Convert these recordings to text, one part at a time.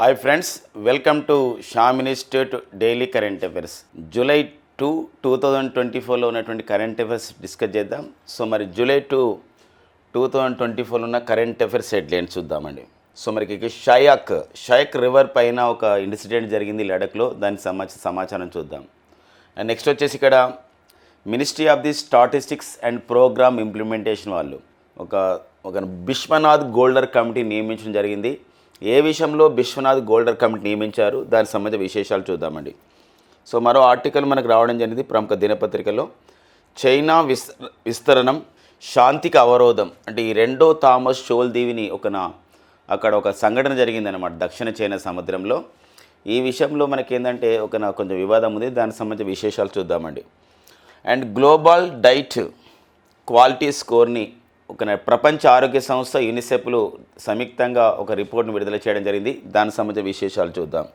Hi friends, welcome to Sam institute daily current affairs. July 2, 2024లో ఉన్నటువంటి current affairs discuss చేద్దాం. So మరి July 2, 2024లో ఉన్న current affairs headlines చూద్దామండి. So మనకి Shyok river పైన ఒక ఇన్సిడెంట్ జరిగింది లడఖ్లో, దానికి సంబంధించిన సమాచారం చూద్దాం. అండ్ నెక్స్ట్ వచ్చేసి ఇక్కడ ministry of the statistics and program implementation వాళ్ళు ఒక బిశ్వనాథ్ గోల్డర్ కమిటీ నియమించడం జరిగింది. ఏ విషయంలో బిశ్వనాథ్ గోల్డర్ కమిటీ నియమించారు, దానికి సంబంధించిన విశేషాలు చూద్దామండి. సో మరో ఆర్టికల్ మనకు రావడం జరిగింది ప్రముఖ దినపత్రికలో. చైనా విస్తరణం శాంతికి అవరోధం అంటే ఈ రెండో థామస్ షోల్ దీవిని అక్కడ ఒక సంఘటన జరిగిందనమాట దక్షిణ చైనా సముద్రంలో. ఈ విషయంలో మనకి ఏంటంటే కొంచెం వివాదం ఉంది, దానికి సంబంధించిన విశేషాలు చూద్దామండి. అండ్ గ్లోబల్ డైట్ క్వాలిటీ స్కోర్ని ప్రపంచ ఆరోగ్య సంస్థ యూనిసెఫ్లు సంయుక్తంగా ఒక రిపోర్ట్ను విడుదల చేయడం జరిగింది, దానికి సంబంధించిన విశేషాలు చూద్దాం.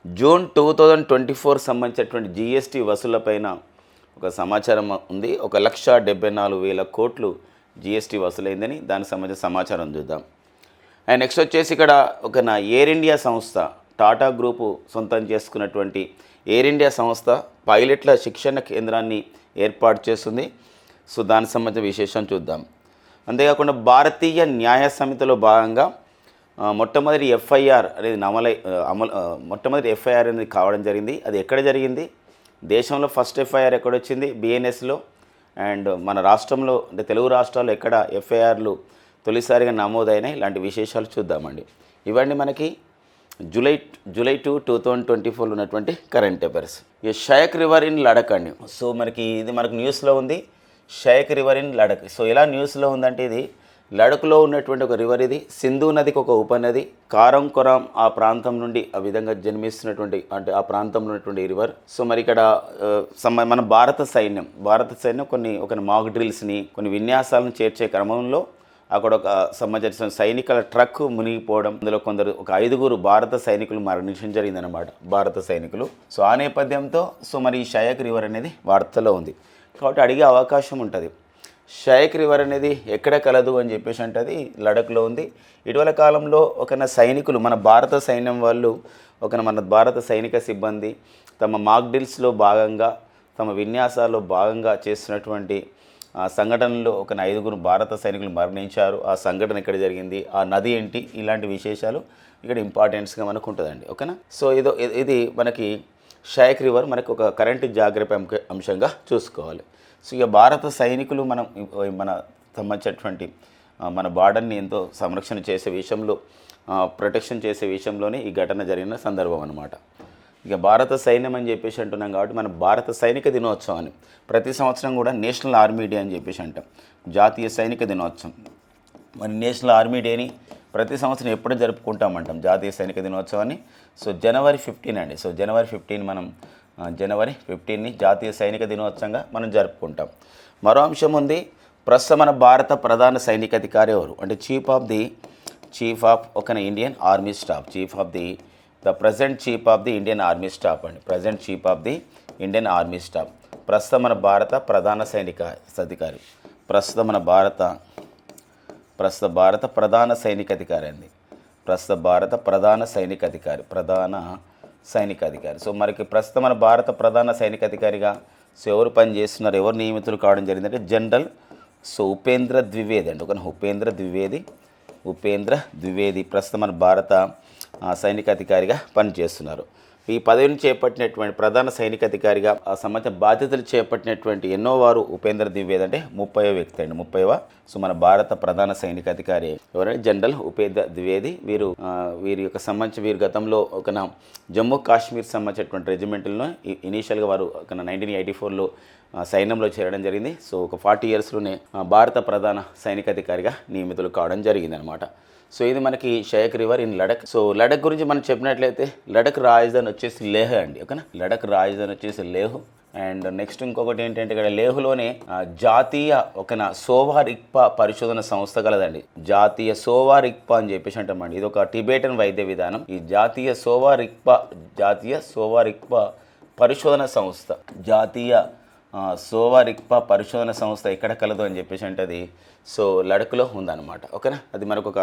జూన్ 2024 సంబంధించినటువంటి జీఎస్టీ వసూళ్లపైన ఒక సమాచారం ఉంది. 1,74,000 కోట్లు జీఎస్టీ వసూలైందని దానికి సంబంధించిన సమాచారం చూద్దాం. అండ్ నెక్స్ట్ వచ్చేసి ఇక్కడ ఎయిర్ ఇండియా సంస్థ, టాటా గ్రూపు సొంతం చేసుకున్నటువంటి ఎయిర్ ఇండియా సంస్థ పైలట్ల శిక్షణ కేంద్రాన్ని ఏర్పాటు చేస్తుంది. సో దానికి సంబంధించిన విశేషం చూద్దాం. అంతేకాకుండా భారతీయ న్యాయ సమితిలో భాగంగా మొట్టమొదటి ఎఫ్ఐఆర్ అనేది మొట్టమొదటి ఎఫ్ఐఆర్ అనేది కావడం జరిగింది. అది ఎక్కడ జరిగింది, దేశంలో ఫస్ట్ ఎఫ్ఐఆర్ ఎక్కడొచ్చింది, బిఎన్ఎస్లో. అండ్ మన రాష్ట్రంలో అంటే తెలుగు రాష్ట్రాల్లో ఎక్కడ ఎఫ్ఐఆర్లు తొలిసారిగా నమోదైనాయి, ఇలాంటి విశేషాలు చూద్దామండి. ఇవన్నీ మనకి జూలై 2, 2024లో ఉన్నటువంటి కరెంట్ అఫైర్స్. ఈ షయాక్ రివర్ ఇన్ లడక్ అండి. సో ఇది మనకు న్యూస్లో ఉంది, షయాక్ రివర్ ఇన్ లడక్. సో ఎలా న్యూస్లో ఉందంటే ఇది లడఖ్లో ఉన్నటువంటి ఒక రివర్, ఇది సింధు నదికి ఒక ఉపనది. కారంకొరాం ఆ ప్రాంతం నుండి ఆ విధంగా జన్మిస్తున్నటువంటి అంటే ఆ ప్రాంతంలో ఉన్నటువంటి రివర్. సో ఇక్కడ మన భారత సైన్యం కొన్ని మాక్ డ్రిల్స్ని, కొన్ని విన్యాసాలను చేర్చే క్రమంలో అక్కడ సంబంధించిన సైనికుల ట్రక్ మునిగిపోవడం, అందులో ఒక 5 భారత సైనికులు మరణించడం జరిగిందనమాట, భారత సైనికులు. సో ఆ నేపథ్యంతో ఈ షయాక్ రివర్ అనేది వార్తలో ఉంది కాబట్టి అడిగే అవకాశం ఉంటుంది. షయాక్ రివర్ అనేది ఎక్కడ కలదు అని చెప్పేసి అంటే అది లడఖ్లో ఉంది. ఇటీవల కాలంలో సైనికులు, మన భారత సైన్యం వాళ్ళు మన భారత సైనిక సిబ్బంది తమ మాక్ డ్రిల్స్లో భాగంగా, తమ విన్యాసాల్లో భాగంగా చేస్తున్నటువంటి సంఘటనలో 5 భారత సైనికులు మరణించారు. ఆ సంఘటన ఎక్కడ జరిగింది, ఆ నది ఏంటి, ఇలాంటి విశేషాలు ఇక్కడ ఇంపార్టెన్స్గా మనకు ఉంటుందండి. ఓకేనా. సో ఇది మనకి షయాక్ రివర్ మనకు ఒక కరెంటు జాగ్రత్త అంశంగా చూసుకోవాలి. సో ఇక భారత సైనికులు మన సంబంధించినటువంటి మన బార్డర్ని ఎంతో సంరక్షణ చేసే విషయంలో, ప్రొటెక్షన్ చేసే విషయంలోనే ఈ ఘటన జరిగిన సందర్భం అన్నమాట. ఇక భారత సైన్యం అని చెప్పేసి అంటున్నాం కాబట్టి మన భారత సైనిక దినోత్సవాన్ని ప్రతి సంవత్సరం కూడా నేషనల్ ఆర్మీ డే అని చెప్పేసి అంటాం, జాతీయ సైనిక దినోత్సవం. నేషనల్ ఆర్మీ డేని ప్రతి సంవత్సరం ఎప్పుడు జరుపుకుంటామంటాం, జాతీయ సైనిక దినోత్సవాన్ని. సో జనవరి 15 అండి. సో జనవరి 15ని జాతీయ సైనిక దినోత్సవంగా మనం జరుపుకుంటాం. మరో అంశం ఉంది, ప్రస్తుతం మన భారత ప్రధాన సైనికాధికారి ఎవరు అంటే chief of Indian army staff, present chief of the Indian army staff అండి, present chief of the Indian army staff. ప్రస్తుతం మన భారత ప్రధాన సైనికాధికారి, ప్రస్తుత భారత ప్రధాన సైనికాధికారి అండి, ప్రస్తుత భారత ప్రధాన సైనికాధికారి. సో ప్రస్తుతం మన భారత ప్రధాన సైనికాధికారిగా ఎవరు పనిచేస్తున్నారు, ఎవరు నియమితులు కావడం జరిగిందంటే జనరల్ ఉపేంద్ర ద్వివేది అండి. ఉపేంద్ర ద్వివేది ప్రస్తుతం మన భారత సైనికాధికారిగా పనిచేస్తున్నారు. ఈ పదవిని చేపట్టినటువంటి ప్రధాన సైనికాధికారిగా ఆ సంబంధించిన బాధ్యతలు చేపట్టినటువంటి వారు ఉపేంద్ర ద్వివేది అంటే 30వ వ్యక్తి అండి, 30వ. సో మన భారత ప్రధాన సైనికాధికారి ఎవరంటే జనరల్ ఉపేంద్ర ద్వివేది. వీరి గతంలో జమ్మూ కాశ్మీర్ సంబంధించినటువంటి రెజిమెంట్లో ఇనీషియల్గా వారు 1984లో సైన్యంలో చేరడం జరిగింది. సో 40 ఇయర్స్లోనే భారత ప్రధాన సైనికాధికారిగా నియమితులు కావడం జరిగింది అనమాట. సో ఇది మనకి Shyok river in Ladakh. So Ladakh గురించి మనం చెప్పినట్లయితే లడక్ రాజధాని వచ్చేసి లేహ్ అండి. ఓకేనా, లడక్ రాజధాని వచ్చేసి లేహ్. అండ్ నెక్స్ట్ ఇంకొకటి ఏంటంటే ఇక్కడ లేహ్లోనే జాతీయ సోవా రిగ్పా పరిశోధన సంస్థ కలదండి. జాతీయ సోవా రిగ్పా అని చెప్పేసి అంటామండి. ఇది ఒక టిబెటన్ వైద్య విధానం. ఈ జాతీయ సోవా రిగ్పా పరిశోధన సంస్థ, జాతీయ సోవా రిక్పా పరిశోధన సంస్థ ఎక్కడ కలదు అని చెప్పేసి అంటే అది సో లడఖ్లో ఉందన్నమాట. ఓకేనా, అది మనకు ఒక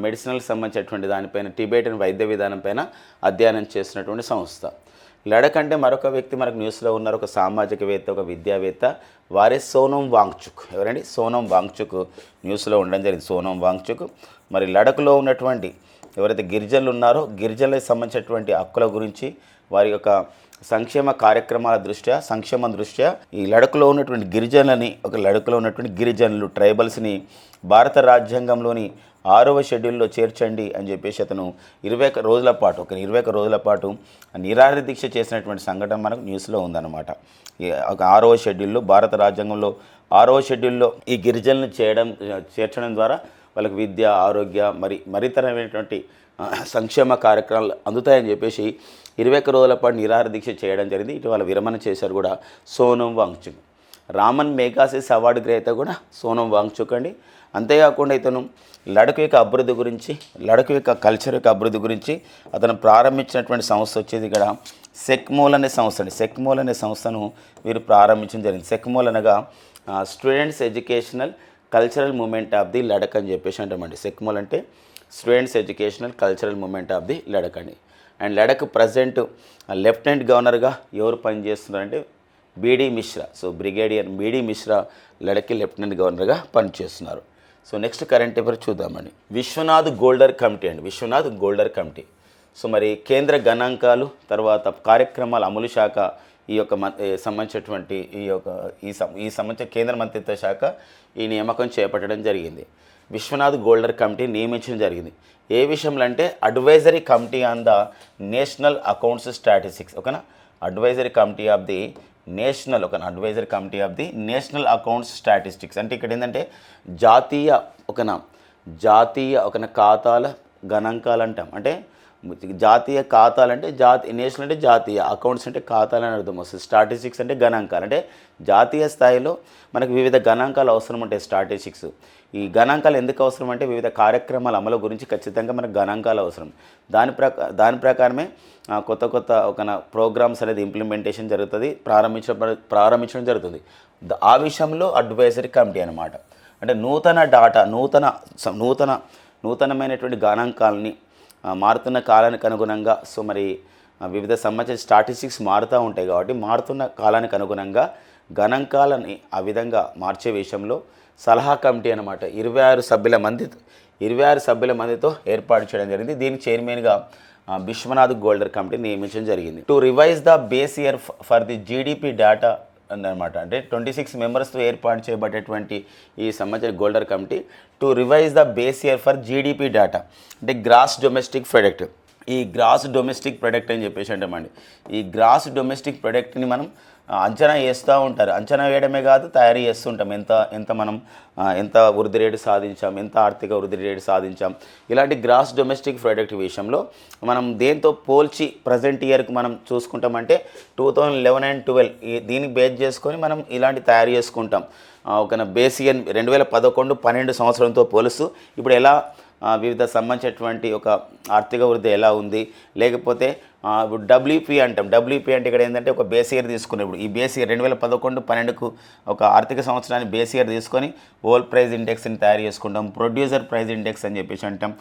మెడిసినల్ సంబంధించినటువంటి దానిపైన టిబెటన్ వైద్య విధానం పైన అధ్యయనం చేస్తున్నటువంటి సంస్థ. లడఖ్ అంటే మరొక వ్యక్తి మనకు న్యూస్లో ఉన్నారు, ఒక సామాజికవేత్త, ఒక విద్యావేత్త, వారే సోనం వాంగ్చుక్. ఎవరండి? సోనం వాంగ్చుక్ న్యూస్లో ఉండడం జరిగింది. సోనం వాంగ్చుక్ మరి లడఖ్లో ఉన్నటువంటి ఎవరైతే గిరిజనులు ఉన్నారో గిరిజనులకు సంబంధించినటువంటి హక్కుల గురించి, వారి యొక్క సంక్షేమ కార్యక్రమాల దృష్ట్యా, సంక్షేమం దృష్ట్యా ఈ లడఖ్లో ఉన్నటువంటి గిరిజనులని, లడఖ్లో ఉన్నటువంటి గిరిజనులు ట్రైబల్స్ని భారత రాజ్యాంగంలోని 6వ షెడ్యూల్లో చేర్చండి అని చెప్పేసి అతను 21 రోజుల పాటు 21 రోజుల పాటు నిరాహార దీక్ష చేసినటువంటి సంఘటన మనకు న్యూస్లో ఉందన్నమాట. ఒక 6వ షెడ్యూల్లో, భారత రాజ్యాంగంలో 6వ షెడ్యూల్లో ఈ గిరిజనులను చేర్చడం ద్వారా వాళ్ళకి విద్య, ఆరోగ్య, మరితరమైనటువంటి సంక్షేమ కార్యక్రమాలు అందుతాయని చెప్పేసి 21 రోజుల పాటు నిరాహార దీక్ష చేయడం జరిగింది. ఇటీవల విరమణ చేశారు కూడా సోనం వాంగ్చుక్. రామన్ మెగాసిస్ అవార్డు గ్రహీత కూడా సోనం వాంగ్చుక్ అండి. అంతేకాకుండా ఇతను లడఖ్ యొక్క అభివృద్ధి గురించి, లడఖ్ యొక్క కల్చర్ యొక్క అభివృద్ధి గురించి అతను ప్రారంభించినటువంటి సంస్థ వచ్చేది ఇక్కడ సెక్మోల్ అనే సంస్థ అండి. సెక్మోల్ అనే సంస్థను వీరు ప్రారంభించడం జరిగింది. సెక్మోల్ అనగా students educational cultural movement of the Ladakh అని చెప్పేసి అంటామండి. సెక్మోల్ అంటే students educational cultural movement of the Ladakh అండి. అండ్ లడఖ్ ప్రజెంట్ లెఫ్టినెంట్ గవర్నర్గా ఎవరు పనిచేస్తున్నారంటే B D Mishra. So brigadier B D Mishra లడఖ్కి లెఫ్టినెంట్ గవర్నర్గా పనిచేస్తున్నారు. సో నెక్స్ట్ కరెంట్ అఫైర్ చూద్దామండి. విశ్వనాథ్ గోల్డర్ కమిటీ అండి. విశ్వనాథ్ గోల్డర్ కమిటీ. సో మరి కేంద్ర గణాంకాలు తర్వాత కార్యక్రమాల అమలు శాఖ ఈ యొక్క సంబంధించినటువంటి ఈ సంబంధించిన కేంద్ర మంత్రిత్వ శాఖ ఈ నియామకం చేపట్టడం జరిగింది. విశ్వనాథ్ గోల్డర్ కమిటీ నియమించడం జరిగింది. ఏ విషయంలో అంటే advisory committee on the national accounts statistics. ఓకేనా, advisory committee of the national advisory committee of the national accounts statistics. అంటే ఇక్కడ ఏంటంటే జాతీయ ఖాతాల గణాంకాలు అంటాం. అంటే జాతీయ ఖాతాలు అంటే నేషనల్ అంటే జాతీయ, అకౌంట్స్ అంటే ఖాతాలు అని అర్థం వస్తుంది. స్టాటిస్టిక్స్ అంటే గణాంకాలు. అంటే జాతీయ స్థాయిలో మనకు వివిధ గణాంకాలు అవసరం ఉంటాయి. స్టాటిస్టిక్స్ ఈ గణాంకాలు ఎందుకు అవసరం అంటే వివిధ కార్యక్రమాల అమలు గురించి ఖచ్చితంగా మనకు గణాంకాలు అవసరం. దాని ప్రకారమే కొత్త ప్రోగ్రామ్స్ అనేది ఇంప్లిమెంటేషన్ జరుగుతుంది, ప్రారంభించడం జరుగుతుంది. ఆ విషయంలో అడ్వైజరీ కమిటీ అనమాట. అంటే నూతనమైనటువంటి గణాంకాలని మారుతున్న కాలానికి అనుగుణంగా సో మరి వివిధ సంబంధించిన స్టాటిస్టిక్స్ మారుతూ ఉంటాయి కాబట్టి మారుతున్న కాలానికి అనుగుణంగా గణాంకాలని ఆ విధంగా మార్చే విషయంలో సలహా కమిటీ అనమాట 26 సభ్యుల మందితో ఏర్పాటు చేయడం జరిగింది. దీనికి చైర్మన్గా విశ్వనాథ్ గోల్డర్ కమిటీ నియమించడం జరిగింది. To revise the base year for the GDP data అన్నమాట. అంటే 26 మెంబర్స్తో ఏర్పాటు చేయబడేటువంటి ఈ సంబంధించిన Goldar committee to revise the base year for GDP data అంటే గ్రాస్ డొమెస్టిక్ ప్రొడక్ట్. ఈ గ్రాస్ డొమెస్టిక్ ప్రొడక్ట్ అని చెప్పేసి అంటామండి. ఈ గ్రాస్ డొమెస్టిక్ ప్రొడక్ట్ని మనం అంచనా వేస్తూ ఉంటారు. అంచనా వేయడమే కాదు, తయారు చేస్తుంటాం. ఎంత వృద్ధి రేటు సాధించాం, ఎంత ఆర్థిక వృద్ధి రేటు సాధించాం. ఇలాంటి గ్రాస్ డొమెస్టిక్ ప్రొడక్ట్ విషయంలో మనం దేంతో పోల్చి ప్రజెంట్ ఇయర్కి మనం చూసుకుంటామంటే 2011 and 12 దీన్ని బేస్ చేసుకొని మనం ఇలాంటి తయారు చేసుకుంటాం. ఒక బేస్ ఇయర్ 2011-12 సంవత్సరంతో పోలుస్తూ ఇప్పుడు ఎలా వివిధ సంబంధించినటువంటి ఒక ఆర్థిక వృద్ధి ఎలా ఉంది, లేకపోతే డబ్ల్యూపీ అంటాం. డబ్ల్యూపీ అంటే ఇక్కడ ఏంటంటే ఒక బేస్ ఇయర్ తీసుకున్నప్పుడు ఈ బేస్ ఇయర్ 2011-12కు ఒక ఆర్థిక సంవత్సరాన్ని బేస్ ఇయర్ తీసుకొని ఓల్ ప్రైస్ ఇండెక్స్ని తయారు చేసుకుంటాం. ప్రొడ్యూసర్ ప్రైస్ ఇండెక్స్ అని చెప్పేసి అంటాం.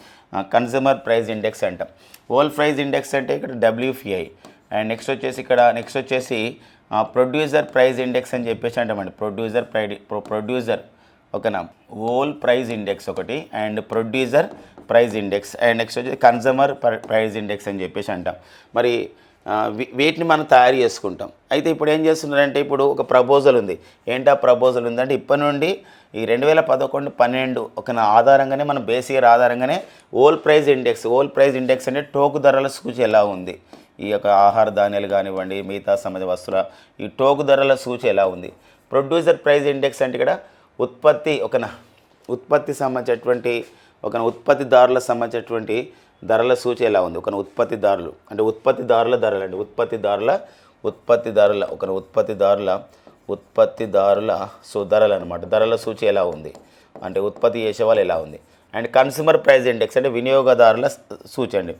కన్జ్యూమర్ ప్రైస్ ఇండెక్స్ అంటాం. ఓల్ ప్రైస్ ఇండెక్స్ అంటే ఇక్కడ డబ్ల్యూపీఐ. అండ్ నెక్స్ట్ వచ్చేసి ప్రొడ్యూసర్ ప్రైస్ ఇండెక్స్ అని చెప్పేసి అంటామండి. ప్రొడ్యూసర్ ఓకేనా, ఓల్ ప్రైస్ ఇండెక్స్ ఒకటి and producer price index and next వచ్చి కన్జ్యూమర్ ప్రైస్ ఇండెక్స్ అని చెప్పేసి అంటాం. మరి వీటిని మనం తయారు చేసుకుంటాం. అయితే ఇప్పుడు ఏం చేస్తున్నారంటే ఇప్పుడు ఒక ప్రపోజల్ ఉంది. ఏంటి ఆ ప్రపోజల్ ఉందంటే ఇప్పటి నుండి ఈ 2011-12 ఒక ఆధారంగానే మన బేస్ ఇయర్ ఆధారంగానే ఓల్ ప్రైస్ ఇండెక్స్ అంటే టోకు ధరల సూచి ఎలా ఉంది, ఈ యొక్క ఆహార ధాన్యాలు కానివ్వండి మిగతా సంబంధిత వస్తువుల ఈ టోకు ధరల సూచి ఎలా ఉంది. ప్రొడ్యూసర్ ప్రైస్ ఇండెక్స్ అంటే ఇక్కడ ఉత్పత్తి సంబంధించినటువంటి ఉత్పత్తిదారుల సంబంధించినటువంటి ధరల సూచి ఎలా ఉంది. ఉత్పత్తిదారుల సో ధరలు అనమాట. ధరల సూచి ఎలా ఉంది అంటే ఉత్పత్తి చేసే వాళ్ళు ఎలా ఉంది. అండ్ కన్స్యూమర్ ప్రైస్ ఇండెక్స్ అంటే వినియోగదారుల సూచి అండి.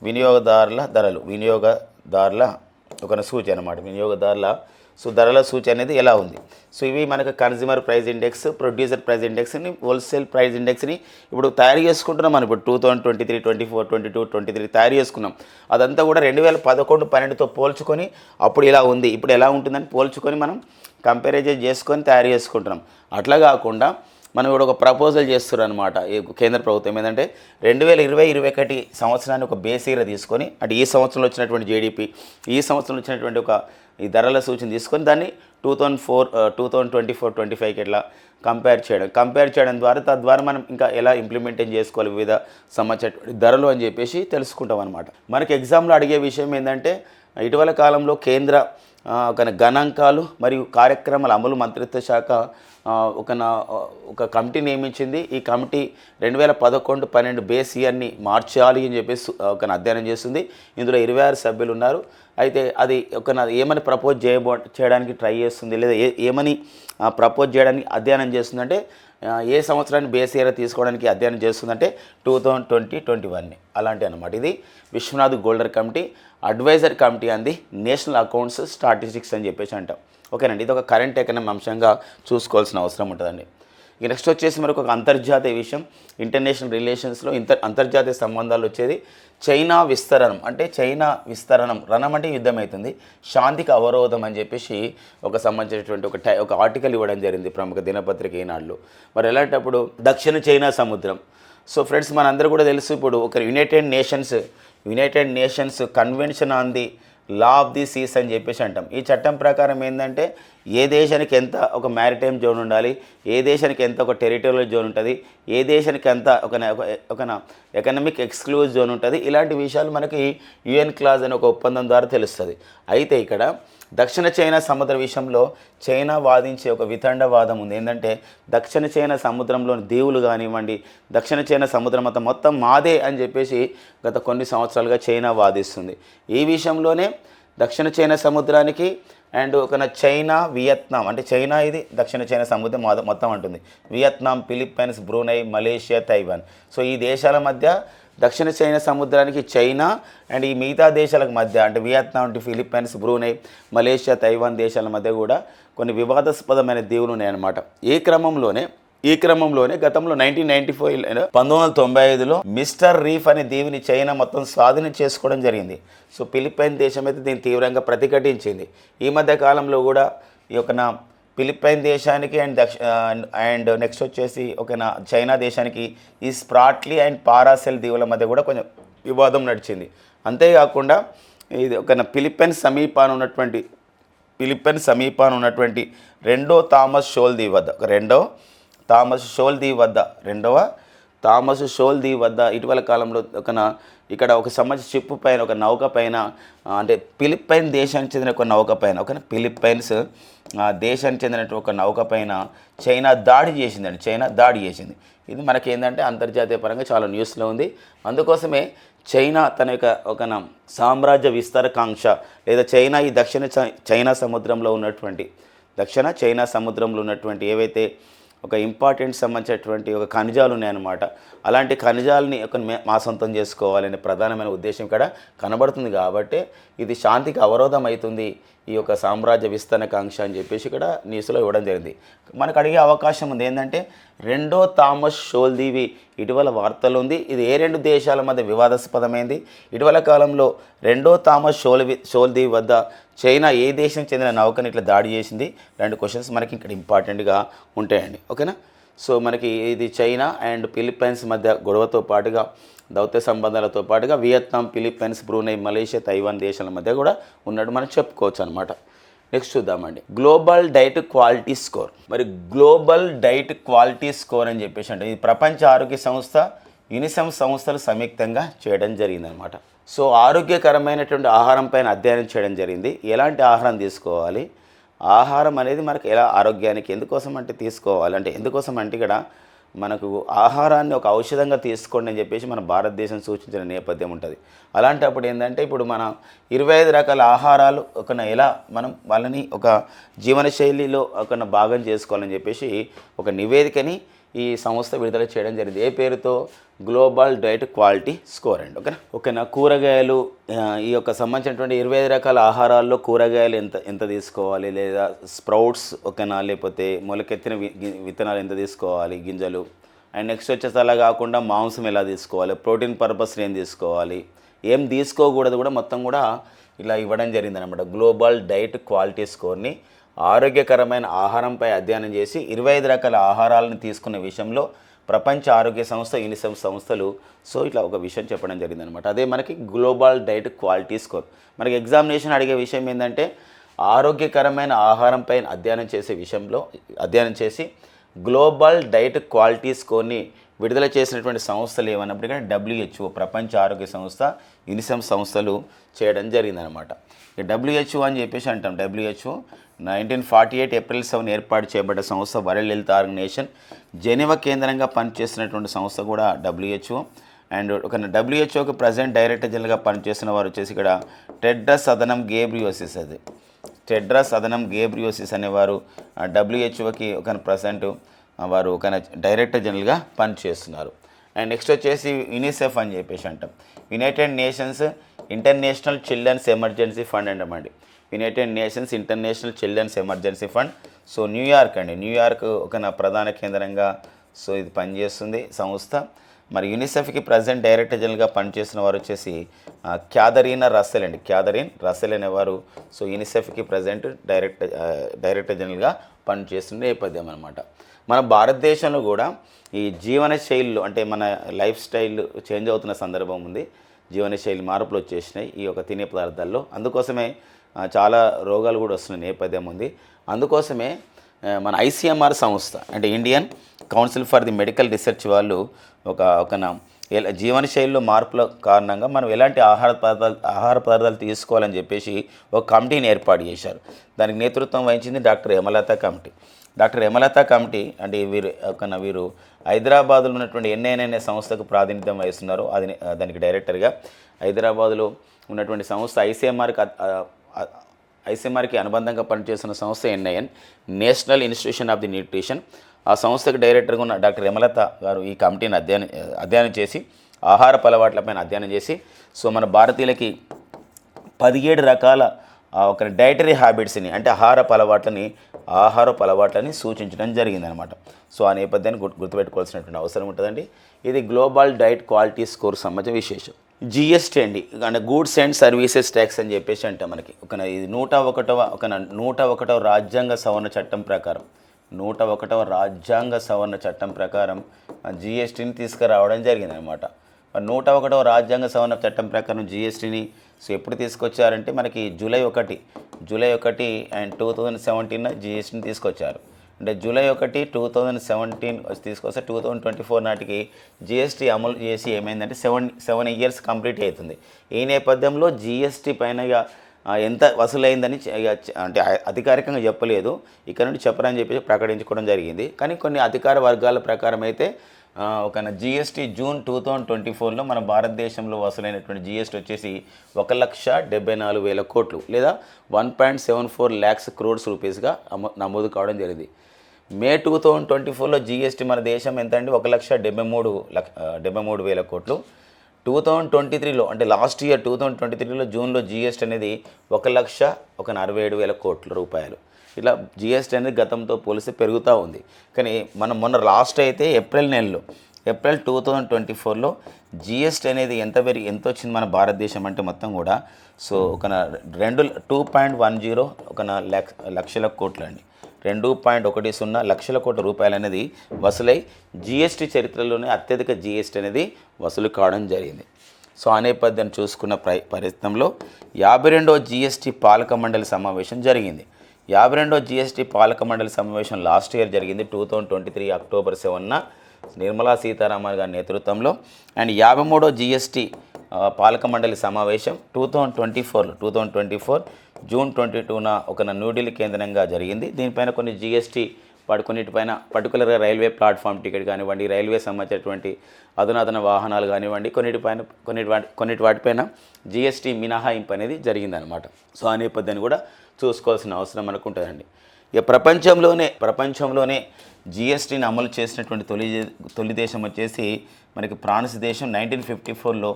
వినియోగదారుల ధరలు, వినియోగదారుల సూచి అనమాట. వినియోగదారుల సో ధరల సూచి అనేది ఎలా ఉంది. సో ఇవి మనకు consumer price index, producer price ఇండెక్స్ని, హోల్సేల్ ప్రైస్ ఇండెక్స్ని ఇప్పుడు తయారు చేసుకుంటున్నాం. మనం ఇప్పుడు 2023, 24, 22, 23 తయారు చేసుకున్నాం. అదంతా కూడా 2011, 12తో పోల్చుకొని అప్పుడు ఇలా ఉంది, ఇప్పుడు ఎలా ఉంటుందని పోల్చుకొని మనం కంపారిజన్ చేసుకొని తయారు చేసుకుంటున్నాం. అట్లా కాకుండా మనం ఇప్పుడు ఒక ప్రపోజల్ చేస్తున్నారు అనమాట కేంద్ర ప్రభుత్వం. ఏంటంటే 2020-21 సంవత్సరాన్ని ఒక బేస్ ఇయర్ తీసుకొని, అంటే ఈ సంవత్సరంలో వచ్చినటువంటి జీడిపి, ఈ సంవత్సరంలో వచ్చినటువంటి ఒక ఈ ధరల సూచన తీసుకొని దాన్ని 2024-25కి ఎట్లా కంపేర్ చేయడం ద్వారా తద్వారా మనం ఇంకా ఎలా ఇంప్లిమెంటేషన్ చేసుకోవాలి వివిధ సంబంధించిన ధరలు అని చెప్పేసి తెలుసుకుంటాం అనమాట. మనకి ఎగ్జామ్లో అడిగే విషయం ఏంటంటే ఇటీవల కాలంలో కేంద్ర గణాంకాలు మరియు కార్యక్రమాల అమలు మంత్రిత్వ శాఖ ఒక కమిటీ నియమించింది. ఈ కమిటీ 2011-12 బేస్ ఇయర్ని మార్చాలి అని చెప్పేసి ఒక అధ్యయనం చేస్తుంది. ఇందులో 26 సభ్యులు ఉన్నారు. అయితే అది ఏమని ప్రపోజ్ చేయడానికి ట్రై చేస్తుంది, లేదా ఏమని ప్రపోజ్ చేయడానికి అధ్యయనం చేస్తుందంటే ఏ సంవత్సరాన్ని బేస్ ఇయర్ తీసుకోవడానికి అధ్యయనం చేస్తుందంటే 2020-21 అలాంటి అనమాట. ఇది విశ్వనాథ్ గోల్డర్ కమిటీ, అడ్వైజర్ కమిటీ అంది నేషనల్ అకౌంట్స్ స్టాటిస్టిక్స్ అని చెప్పేసి అంటాం. ఓకేనండి, ఇది ఒక కరెంట్ ఎకనామీ అంశంగా చూసుకోవాల్సిన అవసరం ఉంటుందండి. ఇక నెక్స్ట్ వచ్చేసి మనకు ఒక అంతర్జాతీయ విషయం, ఇంటర్నేషనల్ రిలేషన్స్లో అంతర్జాతీయ సంబంధాలు వచ్చేది చైనా విస్తరణం. అంటే చైనా విస్తరణం, రణం అంటే యుద్ధం అవుతుంది, శాంతికి అవరోధం అని చెప్పేసి ఒక సంబంధించినటువంటి ఒక ఆర్టికల్ ఇవ్వడం జరిగింది ప్రముఖ దినపత్రిక ఈనాడులో. మరి ఎలాంటప్పుడు దక్షిణ చైనా సముద్రం. సో ఫ్రెండ్స్, మనందరూ కూడా తెలుసు, ఇప్పుడు ఒక United Nations convention on the law of the seas అని చెప్పేసి అంటాం. ఈ చట్టం ప్రకారం ఏంటంటే ఏ దేశానికి ఎంత ఒక మ్యారిటైమ్ జోన్ ఉండాలి, ఏ దేశానికి ఎంత ఒక టెరిటోరియల్ జోన్ ఉంటుంది, ఏ దేశానికి ఎంత ఒక ఎకనామిక్ ఎక్స్క్లూజివ్ జోన్ ఉంటుంది, ఇలాంటి విషయాలు మనకి యుఎన్ క్లాజ్ అనే ఒక ఒప్పందం ద్వారా తెలుస్తుంది. అయితే ఇక్కడ దక్షిణ చైనా సముద్ర విషయంలో చైనా వాదించే ఒక వితండవాదం ఉంది. ఏంటంటే దక్షిణ చైనా సముద్రంలోని దీవులు కానివ్వండి, దక్షిణ చైనా సముద్రం మొత్తం మాదే అని చెప్పేసి గత కొన్ని సంవత్సరాలుగా చైనా వాదిస్తుంది. ఈ విషయంలోనే దక్షిణ చైనా సముద్రానికి అండ్ చైనా, వియత్నాం, అంటే చైనా ఇది దక్షిణ చైనా సముద్రం మొత్తం అంటుంది, Vietnam, Philippines, Brunei, Malaysia, Taiwan. So ఈ దేశాల మధ్య దక్షిణ చైనా సముద్రానికి చైనా అండ్ ఈ మిగతా దేశాలకు మధ్య అంటే Vietnam, Philippines, Brunei, Malaysia, Taiwan దేశాల మధ్య కూడా కొన్ని వివాదాస్పదమైన దీవులు ఉన్నాయన్నమాట. ఈ క్రమంలోనే గతంలో 1995లో మిస్టర్ రీఫ్ అనే దీవిని చైనా మొత్తం స్వాధీనం చేసుకోవడం జరిగింది. సో ఫిలిప్పైన్ దేశం అయితే దీన్ని తీవ్రంగా ప్రతిఘటించింది. ఈ మధ్య కాలంలో కూడా ఈ ఫిలిప్పైన్ దేశానికి అండ్ నెక్స్ట్ వచ్చేసి చైనా దేశానికి ఈ స్ప్రాట్లీ అండ్ పారాసెల్ దీవుల మధ్య కూడా కొంచెం వివాదం నడిచింది. అంతేకాకుండా ఇది ఫిలిప్పైన్స్ సమీపాన ఉన్నటువంటి రెండవ థామస్ షోల్ దీవ్ వద్ద ఇటీవల కాలంలో ఇక్కడ ఒక సంబంధించిన షిప్ పైన ఒక నౌక పైన అంటే ఫిలిప్పైన్ దేశానికి చెందిన ఒక నౌక పైన ఫిలిప్పైన్స్ దేశానికి చెందిన ఒక నౌక పైన చైనా దాడి చేసింది. ఇది మనకి ఏంటంటే అంతర్జాతీయ పరంగా చాలా న్యూస్లో ఉంది. అందుకోసమే చైనా తన యొక్క సామ్రాజ్య విస్తరకాంక్ష, లేదా చైనా ఈ దక్షిణ చైనా సముద్రంలో ఉన్నటువంటి ఏవైతే ఒక ఇంపార్టెంట్ సంబంధించినటువంటి ఒక ఖనిజాలు ఉన్నాయన్నమాట, అలాంటి ఖనిజాలని మా సొంతం చేసుకోవాలనే ప్రధానమైన ఉద్దేశం ఇక్కడ కనబడుతుంది. కాబట్టి ఇది శాంతికి అవరోధం అవుతుంది ఈ యొక్క సామ్రాజ్య విస్తరణకాంక్ష అని చెప్పేసి ఇక్కడ న్యూస్లో ఇవ్వడం జరిగింది. మనకు అడిగే అవకాశం ఉంది ఏంటంటే రెండో థామస్ షోల్ దీవి ఇటీవల వార్తలు ఉంది. ఇది ఏ రెండు దేశాల మధ్య వివాదాస్పదమైంది? ఇటీవల కాలంలో రెండో థామస్ షోల్ దీవి వద్ద చైనా ఏ దేశం చెందిన నౌకని ఇట్లా దాడి చేసింది? రెండు క్వశ్చన్స్ మనకి ఇక్కడ ఇంపార్టెంట్గా ఉంటాయండి. ఓకేనా? సో మనకి ఇది చైనా అండ్ ఫిలిప్పైన్స్ మధ్య గొడవతో పాటుగా దౌత్య సంబంధాలతో పాటుగా Vietnam, Philippines, Brunei, Malaysia, Taiwan దేశాల మధ్య కూడా ఉన్నట్టు మనం చెప్పుకోవచ్చు అనమాట. నెక్స్ట్ చూద్దామండి, గ్లోబల్ డైట్ క్వాలిటీ స్కోర్. మరి గ్లోబల్ డైట్ క్వాలిటీ స్కోర్ అని చెప్పేసి అంటే ఇది ప్రపంచ ఆరోగ్య సంస్థ, యునిసెఫ్ సంస్థలు సంయుక్తంగా చేయడం జరిగిందనమాట. సో ఆరోగ్యకరమైనటువంటి ఆహారం పైన అధ్యయనం చేయడం జరిగింది. ఎలాంటి ఆహారం తీసుకోవాలి, ఆహారం అనేది మనకు ఎలా ఆరోగ్యానికి ఎందుకోసం అంటే ఇక్కడ మనకు ఆహారాన్ని ఒక ఔషధంగా తీసుకోండి అని చెప్పేసి మన భారతదేశం సూచించిన నేపథ్యం ఉంటుంది. అలాంటప్పుడు ఏంటంటే ఇప్పుడు మన 25 రకాల ఆహారాలు ఎలా మనం వాళ్ళని ఒక జీవనశైలిలో భాగం చేసుకోవాలని చెప్పేసి ఒక నివేదికని ఈ సంస్థ విడుదల చేయడం జరిగింది. ఏ పేరుతో? గ్లోబల్ డైట్ క్వాలిటీ స్కోర్ అండి. ఓకేనా. కూరగాయలు ఈ యొక్క సంబంధించినటువంటి 25 రకాల ఆహారాల్లో కూరగాయలు ఎంత తీసుకోవాలి, లేదా స్ప్రౌట్స్ ఓకేనా, లేకపోతే మొలకెత్తిన విత్తనాలు ఎంత తీసుకోవాలి, గింజలు. అండ్ నెక్స్ట్ వచ్చేసి అలా కాకుండా మాంసం ఎలా తీసుకోవాలి, ప్రోటీన్ పర్పస్ ఏం తీసుకోవాలి, ఏం తీసుకోకూడదు కూడా మొత్తం కూడా ఇలా ఇవ్వడం జరిగింది అనమాట. గ్లోబల్ డైట్ క్వాలిటీ స్కోర్ని ఆరోగ్యకరమైన ఆహారంపై అధ్యయనం చేసి 25 రకాల ఆహారాలను తీసుకునే విషయంలో ప్రపంచ ఆరోగ్య సంస్థ, యూనిసెఫ్ సంస్థలు ఇట్లా ఒక విషయం చెప్పడం జరిగిందనమాట. అదే మనకి గ్లోబల్ డైట్ క్వాలిటీ స్కోర్. మనకి ఎగ్జామినేషన్ అడిగే విషయం ఏంటంటే ఆరోగ్యకరమైన ఆహారంపై అధ్యయనం చేసి గ్లోబల్ డైట్ క్వాలిటీ స్కోర్ని విడుదల చేసినటువంటి సంస్థలు ఏమన్నప్పటికీ WHO, ప్రపంచ ఆరోగ్య సంస్థ, యూనిసెఫ్ సంస్థలు చేయడం జరిగిందనమాట. WHO అని చెప్పేసి అంటాం. WHO 1948 ఏప్రిల్ 7 ఏర్పాటు చేయబడ్డ సంస్థ. వరల్డ్ హెల్త్ ఆర్గనైజేషన్ జెనీవా కేంద్రంగా పనిచేస్తున్నటువంటి సంస్థ కూడా WHO. అండ్ ఒక WHOకి ప్రజెంట్ డైరెక్టర్ జనరల్గా పనిచేస్తున్న వారు వచ్చేసి ఇక్కడ టెడ్రస్ అదనం గేబ్రియోసిస్. టెడ్రస్ అదనం గేబ్రియోసిస్ అనేవారు WHOకి ఒక ప్రజెంట్ వారు ఒక డైరెక్టర్ జనరల్గా పనిచేస్తున్నారు. అండ్ నెక్స్ట్ వచ్చేసి యూనిసెఫ్ అని చెప్పేసి అంటాం. United Nations International Children's Emergency Fund అంటామండి. United Nations International Children's Emergency Fund. New York అండి. న్యూయార్క్ ఒక రధాన కేంద్రంగా ఇది పనిచేస్తుంది సంస్థ. మరి యూనిసెఫ్కి ప్రజెంట్ డైరెక్టర్ జనరల్గా పనిచేసిన వారు వచ్చేసి క్యాథరీన్ రస్సెల్ అండి. క్యాథరీన్ రస్సెల్ అనేవారు యూనిసెఫ్కి ప్రజెంట్ డైరెక్టర్ జనరల్గా పనిచేస్తున్న నేపథ్యం అనమాట. మన భారతదేశంలో కూడా ఈ జీవన శైలిలో అంటే మన లైఫ్ స్టైల్ చేంజ్ అవుతున్న సందర్భం ఉంది. జీవనశైలి మార్పులు వచ్చేసినాయి ఈ యొక్క తినే పదార్థాల్లో. అందుకోసమే చాలా రోగాలు కూడా వస్తున్న నేపథ్యం ఉంది. అందుకోసమే మన ICMR సంస్థ అంటే Indian council for the medical research వాళ్ళు ఒక జీవనశైలిలో మార్పుల కారణంగా మనం ఎలాంటి ఆహార పదార్థాలు తీసుకోవాలని చెప్పేసి ఒక కమిటీని ఏర్పాటు చేశారు. దానికి నేతృత్వం వహించింది doctor Hemalatha committee. Doctor Hemalatha committee అంటే వీరు హైదరాబాద్లో ఉన్నటువంటి NIN సంస్థకు ప్రాతినిధ్యం వహిస్తున్నారు. దానికి డైరెక్టర్గా హైదరాబాద్లో ఉన్నటువంటి సంస్థ ICMRకి అనుబంధంగా పనిచేస్తున్న సంస్థ NIN, national institution of the nutrition. ఆ సంస్థకు డైరెక్టర్గా ఉన్న డాక్టర్ హేమలత గారు ఈ కమిటీని అధ్యయనం చేసి ఆహారపు అలవాట్లపైన అధ్యయనం చేసి మన భారతీయులకి 17 రకాల ఒక డైటరీ హ్యాబిట్స్ని అంటే ఆహారపు అలవాట్లని సూచించడం జరిగిందనమాట. ఆ నేపథ్యాన్ని గుర్తుపెట్టుకోవాల్సినటువంటి అవసరం ఉంటుందండి. ఇది గ్లోబల్ డైట్ క్వాలిటీ స్కోర్ సంబంధించిన విశేషం. GST అండి, అంటే గూడ్స్ అండ్ సర్వీసెస్ ట్యాక్స్ అని చెప్పేసి అంటే మనకి ఇది 101వ రాజ్యాంగ సవరణ చట్టం ప్రకారం 101వ రాజ్యాంగ సవరణ చట్టం ప్రకారం GSTని తీసుకురావడం జరిగిందనమాట. 101వ రాజ్యాంగ సవరణ చట్టం ప్రకారం GSTని ఎప్పుడు తీసుకొచ్చారంటే మనకి జూలై 1 అండ్ 2017 GSTని తీసుకొచ్చారు. అంటే జూలై 1, 2017 తీసుకొస్తే 2024 నాటికి GST అమలు చేసి ఏమైందంటే 7 ఇయర్స్ కంప్లీట్ అవుతుంది. ఈ నేపథ్యంలో GST పైన ఎంత వసూలైందని అంటే అధికారికంగా చెప్పలేదు, ఇక్కడ నుండి చెప్పరని చెప్పేసి ప్రకటించుకోవడం జరిగింది. కానీ కొన్ని అధికార వర్గాల ప్రకారం అయితే GST జూన్ 2024లో మన భారతదేశంలో వసూలైనటువంటి GST వచ్చేసి 1,74,000 కోట్లు లేదా 1.74 lakhs crores రూపీస్గా నమోదు కావడం జరిగింది. మే 2024లో GST మన దేశం ఎంత అండి? 1,73,000 కోట్లు. 2023లో అంటే లాస్ట్ ఇయర్ 2023లో జూన్లో GST అనేది 1,47,000 కోట్ల రూపాయలు. ఇలా GST అనేది గతంతో పోలిస్తే పెరుగుతూ ఉంది. కానీ మనం మొన్న లాస్ట్ అయితే ఏప్రిల్ 2024లో GST అనేది ఎంత వచ్చింది మన భారతదేశం అంటే మొత్తం కూడా 2.10 లక్షల కోట్లు అండి. 2.10 లక్షల కోట్ల రూపాయలు అనేది వసూలై GST చరిత్రలోనే అత్యధిక GST అనేది వసూలు కావడం జరిగింది. ఆ నేపథ్యాన్ని చూసుకున్న పరిస్థితుల్లో 52వ GST పాలక మండలి సమావేశం జరిగింది. 52వ GST పాలక మండలి సమావేశం లాస్ట్ ఇయర్ జరిగింది 2023 అక్టోబర్ 7న నిర్మలా సీతారామన్ గారి నేతృత్వంలో. అండ్ 53వ GST పాలక మండలి సమావేశం 2024 జూన్ 22న న్యూఢిల్లీ కేంద్రంగా జరిగింది. దీనిపైన కొన్ని GST కొన్నిటిపైన పర్టికులర్గా రైల్వే ప్లాట్ఫామ్ టికెట్ కానివ్వండి, రైల్వే సంబంధించినటువంటి అధునాతన వాహనాలు కానివ్వండి, కొన్నిటి వాటిపైన GST మినహాయింపు అనేది జరిగిందనమాట. ఆ నేపథ్యాన్ని కూడా చూసుకోవాల్సిన అవసరం మనకు ఉంటుందండి. ఇక ప్రపంచంలోనే జిఎస్టీని అమలు చేసినటువంటి తొలి దేశం వచ్చేసి మనకి ఫ్రాన్స్ దేశం 1954లో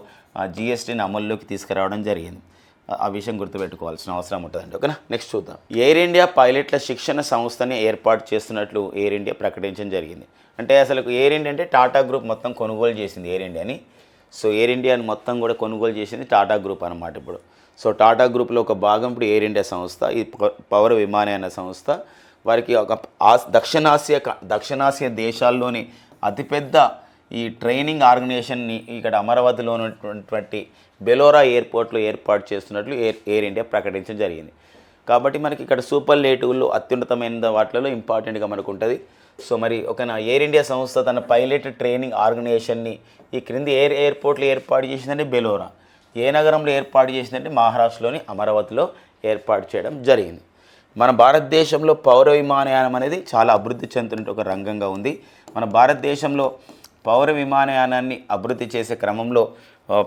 జిఎస్టీని అమల్లోకి తీసుకురావడం జరిగింది. ఆ విషయం గుర్తుపెట్టుకోవాల్సిన అవసరం ఉంటుందండి. ఓకేనా, నెక్స్ట్ చూద్దాం. ఎయిర్ ఇండియా పైలట్ల శిక్షణ సంస్థని ఏర్పాటు చేస్తున్నట్లు ఎయిర్ ఇండియా ప్రకటించడం జరిగింది. అంటే అసలు ఎయిర్ ఇండియా అంటే టాటా గ్రూప్ మొత్తం కొనుగోలు చేసింది ఎయిర్ ఇండియాని. సో ఎయిర్ ఇండియాని మొత్తం కూడా కొనుగోలు చేసింది టాటా గ్రూప్ అన్నమాట ఇప్పుడు. సో టాటా గ్రూప్లో ఒక భాగం ఇప్పుడు ఎయిర్ ఇండియా సంస్థ, ఈ పౌర విమానయాన సంస్థ. వారికి ఒక దక్షిణాసియా దేశాల్లోని అతిపెద్ద ఈ ట్రైనింగ్ ఆర్గనైజేషన్ని ఇక్కడ అమరావతిలో ఉన్నటువంటి బెలోరా ఎయిర్పోర్ట్లో ఏర్పాటు చేస్తున్నట్లు ఎయిర్ ఇండియా ప్రకటించడం జరిగింది. కాబట్టి మనకి ఇక్కడ సూపర్లేటివ్లో అత్యున్నతమైన వాటిలో ఇంపార్టెంట్గా మనకు ఉంటుంది. సో మరి ఒక ఎయిర్ ఇండియా సంస్థ తన పైలట్ ట్రైనింగ్ ఆర్గనైజేషన్ని ఈ క్రింది ఎయిర్పోర్ట్లో ఏర్పాటు చేసిందంటే బెలోరా. ఏ నగరంలో ఏర్పాటు చేసిందంటే మహారాష్ట్రలోని అమరావతిలో ఏర్పాటు చేయడం జరిగింది. మన భారతదేశంలో పౌర విమానయానం అనేది చాలా అభివృద్ధి చెందుతున్న ఒక రంగంగా ఉంది. మన భారతదేశంలో పౌర విమానయానాన్ని అభివృద్ధి చేసే క్రమంలో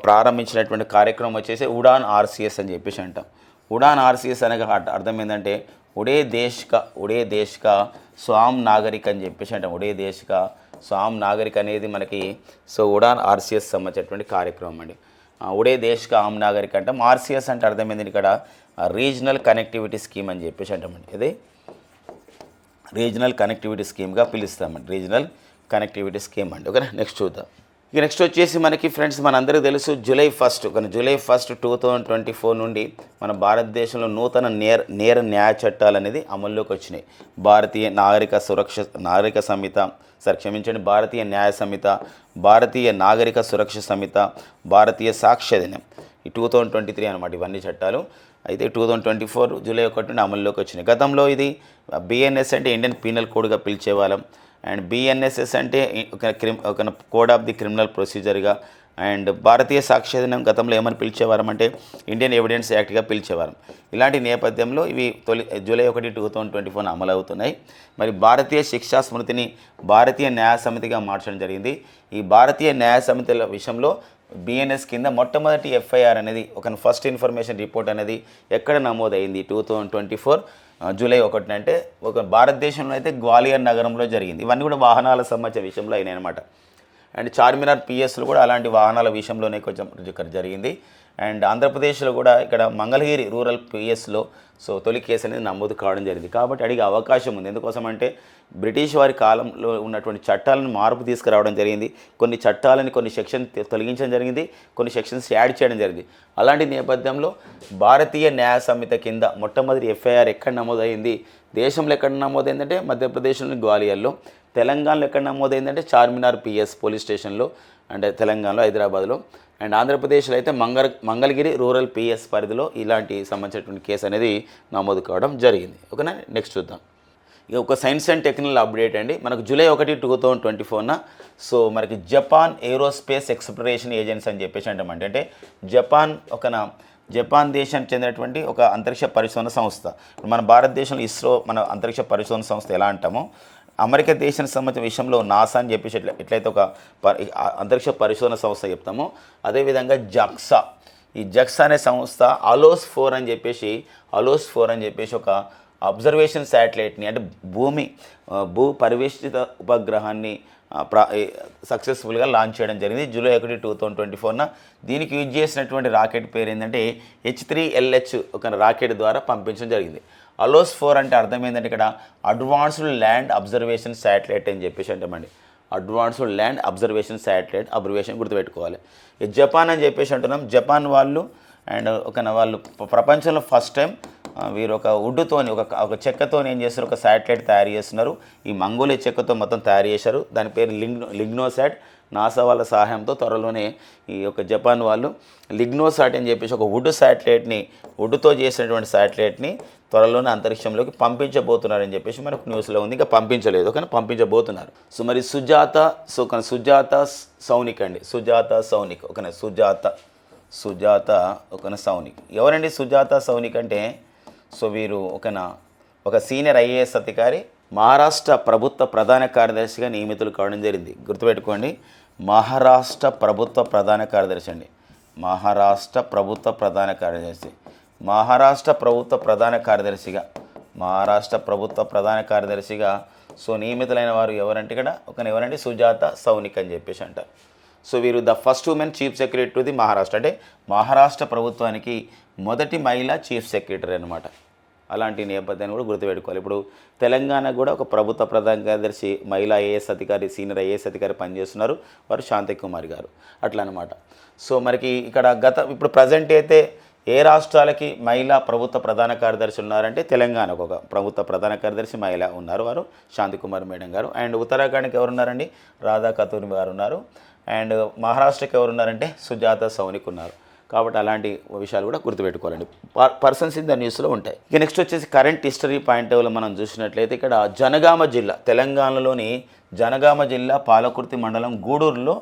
ప్రారంభించినటువంటి కార్యక్రమం వచ్చేసి ఉడాన్ ఆర్సిఎస్ అని చెప్పేసి అంటాం. ఉడాన్ ఆర్సిఎస్ అనగా అర్థం ఏంటంటే ఉడే దేశ్ కా స్వామ్ నాగరిక్ అని చెప్పేసి అంటాం. ఉడే దేశ్ కా స్వామ్ నాగరిక్ అనేది మనకి సో ఉడాన్ ఆర్సిఎస్ సంబంధించినటువంటి కార్యక్రమం అండి. ఉడే దేశ్ కా ఆమ్ నాగరిక్ అంటాం. ఆర్సిఎస్ అంటే అర్థమైంది ఇక్కడ రీజనల్ కనెక్టివిటీ స్కీమ్ అని చెప్పేసి అంటామండి. ఇది రీజనల్ కనెక్టివిటీ స్కీమ్గా పిలుస్తామండి, రీజనల్ కనెక్టివిటీ స్కీమ్ అండి. ఓకేనా, నెక్స్ట్ చూద్దాం. ఇక నెక్స్ట్ వచ్చేసి మనకి ఫ్రెండ్స్ మనందరికీ తెలుసు జూలై 1 2024 నుండి మన భారతదేశంలో నూతన నేర న్యాయ చట్టాలు అనేది అమల్లోకి వచ్చినాయి. భారతీయ న్యాయ సంహిత, భారతీయ నాగరిక సురక్ష సంహిత, భారతీయ సాక్ష్య దినం, ఈ 2023 అనమాట ఇవన్నీ చట్టాలు. అయితే 2024 జూలై 1 నుండి అమల్లోకి వచ్చినాయి. గతంలో ఇది బిఎన్ఎస్ అంటే ఇండియన్ పీనల్ కోడ్గా పిలిచేవాళ్ళం. అండ్ బిఎన్ఎస్ఎస్ అంటే ఒక కోడ్ ఆఫ్ ది క్రిమినల్ ప్రొసీజర్గా. అండ్ భారతీయ సాక్ష్య దినం గతంలో ఏమని పిలిచేవారం అంటే ఇండియన్ ఎవిడెన్స్ యాక్ట్గా పిలిచేవారం. ఇలాంటి నేపథ్యంలో ఇవి జూలై 1, 2024 అమలు అవుతున్నాయి. మరి భారతీయ శిక్షా స్మృతిని భారతీయ న్యాయ సమితిగా మార్చడం జరిగింది. ఈ భారతీయ న్యాయ సమితిల విషయంలో బిఎన్ఎస్ కింద మొట్టమొదటి ఎఫ్ఐఆర్ అనేది ఒక ఫస్ట్ ఇన్ఫర్మేషన్ రిపోర్ట్ అనేది ఎక్కడ నమోదైంది 2024 జూలై 1 అంటే ఒక భారతదేశంలో అయితే గ్వాలియర్ నగరంలో జరిగింది. ఇవన్నీ కూడా వాహనాల సంబంధించిన విషయంలో అయినాయి అనమాట. అండ్ చార్మినార్ పిఎస్లో కూడా అలాంటి వాహనాల విషయంలోనే కొంచెం జరిగింది. అండ్ ఆంధ్రప్రదేశ్లో కూడా ఇక్కడ మంగళగిరి రూరల్ పిఎస్లో సో తొలి కేసు అనేది నమోదు కావడం జరిగింది. కాబట్టి అడిగే అవకాశం ఉంది. ఎందుకోసం అంటే బ్రిటిష్ వారి కాలంలో ఉన్నటువంటి చట్టాలను మార్పు తీసుకురావడం జరిగింది. కొన్ని చట్టాలని కొన్ని సెక్షన్ తొలగించడం జరిగింది, కొన్ని సెక్షన్స్ యాడ్ చేయడం జరిగింది. అలాంటి నేపథ్యంలో భారతీయ న్యాయ సంహిత కింద మొట్టమొదటి ఎఫ్ఐఆర్ ఎక్కడ నమోదైంది, దేశంలో ఎక్కడ నమోదైందంటే మధ్యప్రదేశ్లోని గ్వాలియర్లో, తెలంగాణలో ఎక్కడ నమోదైందంటే చార్మినార్ పిఎస్ పోలీస్ స్టేషన్లో, అంటే తెలంగాణలో హైదరాబాద్లో. అండ్ ఆంధ్రప్రదేశ్లో అయితే మంగళగిరి రూరల్ పిఎస్ పరిధిలో ఇలాంటి సంబంధించినటువంటి కేసు అనేది నమోదు కావడం జరిగింది. ఓకేనా, నెక్స్ట్ చూద్దాం. ఇక ఒక సైన్స్ అండ్ టెక్నాలజీ అప్డేట్ అండి. మనకు జూలై 1, 2024 సో మనకి జపాన్ ఏరోస్పేస్ ఎక్స్ప్లోరేషన్ ఏజెన్సీ అని చెప్పేసి అంటామంటే అంటే జపాన్ దేశానికి చెందినటువంటి ఒక అంతరిక్ష పరిశోధన సంస్థ. మన భారతదేశంలో ఇస్రో మన అంతరిక్ష పరిశోధన సంస్థ ఎలా అంటామో అమెరికా దేశానికి సంబంధించిన విషయంలో నాసా అని చెప్పేసి ఎట్లయితే ఒక అంతరిక్ష పరిశోధన సంస్థ చెప్తామో అదేవిధంగా ఈ జక్సా అనే సంస్థ అలోస్ 4 అని చెప్పేసి ఒక అబ్జర్వేషన్ శాటిలైట్ని అంటే భూ పరివేష్టిత ఉపగ్రహాన్ని సక్సెస్ఫుల్గా లాంచ్ చేయడం జరిగింది జూలై 1, 2024. దీనికి యూజ్ చేసినటువంటి రాకెట్ పేరు ఏంటంటే H3LH ఒక రాకెట్ ద్వారా పంపించడం జరిగింది. అలోస్ 4 అంటే అర్థం ఏంటంటే ఇక్కడ అడ్వాన్స్డ్ ల్యాండ్ అబ్జర్వేషన్ శాటిలైట్ అని చెప్పేసి అంటామండి. Advanced land observation satellite observation గుర్తుపెట్టుకోవాలి. జపాన్ అని చెప్పేసి అంటున్నాం. జపాన్ వాళ్ళు అండ్ వాళ్ళు ప్రపంచంలో ఫస్ట్ టైం వీరు ఒక వుడ్తోని ఒక చెక్కతోని ఏం చేస్తారు, ఒక శాటిలైట్ తయారు చేస్తున్నారు. ఈ మంగోలియా చెక్కతో మొత్తం తయారు చేశారు. దాని పేరు లిగ్నోసాట్. నాసా వాళ్ళ సహాయంతో త్వరలోనే ఈ యొక్క జపాన్ వాళ్ళు లిగ్నోసాట్ అని చెప్పేసి ఒక వుడ్తో చేసినటువంటి శాటిలైట్ని త్వరలోనే అంతరిక్షంలోకి పంపించబోతున్నారని చెప్పేసి మనకు న్యూస్లో ఉంది. ఇంకా పంపించలేదు కానీ పంపించబోతున్నారు. సో మరి సుజాత సౌనిక్ అండి. సుజాత సౌనిక్ ఎవరండి? సుజాత సౌనిక్ అంటే సో వీరు ఒక సీనియర్ ఐఏఎస్ అధికారి, మహారాష్ట్ర ప్రభుత్వ ప్రధాన కార్యదర్శిగా నియమితులు కావడం జరిగింది. గుర్తుపెట్టుకోండి, మహారాష్ట్ర ప్రభుత్వ ప్రధాన కార్యదర్శి అండి. మహారాష్ట్ర ప్రభుత్వ ప్రధాన కార్యదర్శి. మహారాష్ట్ర ప్రభుత్వ ప్రధాన కార్యదర్శిగా సో నియమితులైన వారు ఎవరంటే ఇక్కడ ఎవరంటే సుజాత సౌనిక్ అని చెప్పేసి అంటారు. సో వీరు the first women chief secretary to the Maharashtra, అంటే మహారాష్ట్ర ప్రభుత్వానికి మొదటి మహిళా చీఫ్ సెక్రటరీ అనమాట. అలాంటి నేపథ్యాన్ని కూడా గుర్తుపెట్టుకోవాలి. ఇప్పుడు తెలంగాణ కూడా ఒక ప్రభుత్వ ప్రధాన కార్యదర్శి మహిళా ఐఏఎస్ అధికారి, సీనియర్ ఐఏఎస్ అధికారి పనిచేస్తున్నారు, వారు శాంతి కుమార్ గారు. అట్లా అనమాట. సో మనకి ఇక్కడ ఇప్పుడు ప్రజెంట్ అయితే ఏ రాష్ట్రాలకి మహిళా ప్రభుత్వ ప్రధాన కార్యదర్శి ఉన్నారంటే తెలంగాణకు ఒక ప్రభుత్వ ప్రధాన కార్యదర్శి మహిళ ఉన్నారు, వారు శాంతి కుమార్ మేడం గారు. అండ్ ఉత్తరాఖండ్కి ఎవరున్నారండి, రాధా కతూరి గారు ఉన్నారు. అండ్ మహారాష్ట్రకి ఎవరున్నారంటే సుజాత సౌనిక్ ఉన్నారు. కాబట్టి అలాంటి విషయాలు కూడా గుర్తుపెట్టుకోవాలండి. పర్సన్స్ ఇన్ ద న్యూస్లో ఉంటాయి. ఇక నెక్స్ట్ వచ్చేసి కరెంట్ హిస్టరీ పాయింట్ ఆఫ్లో మనం చూసినట్లయితే ఇక్కడ జనగామ జిల్లా, తెలంగాణలోని జనగామ జిల్లా పాలకుర్తి మండలం గూడూరులో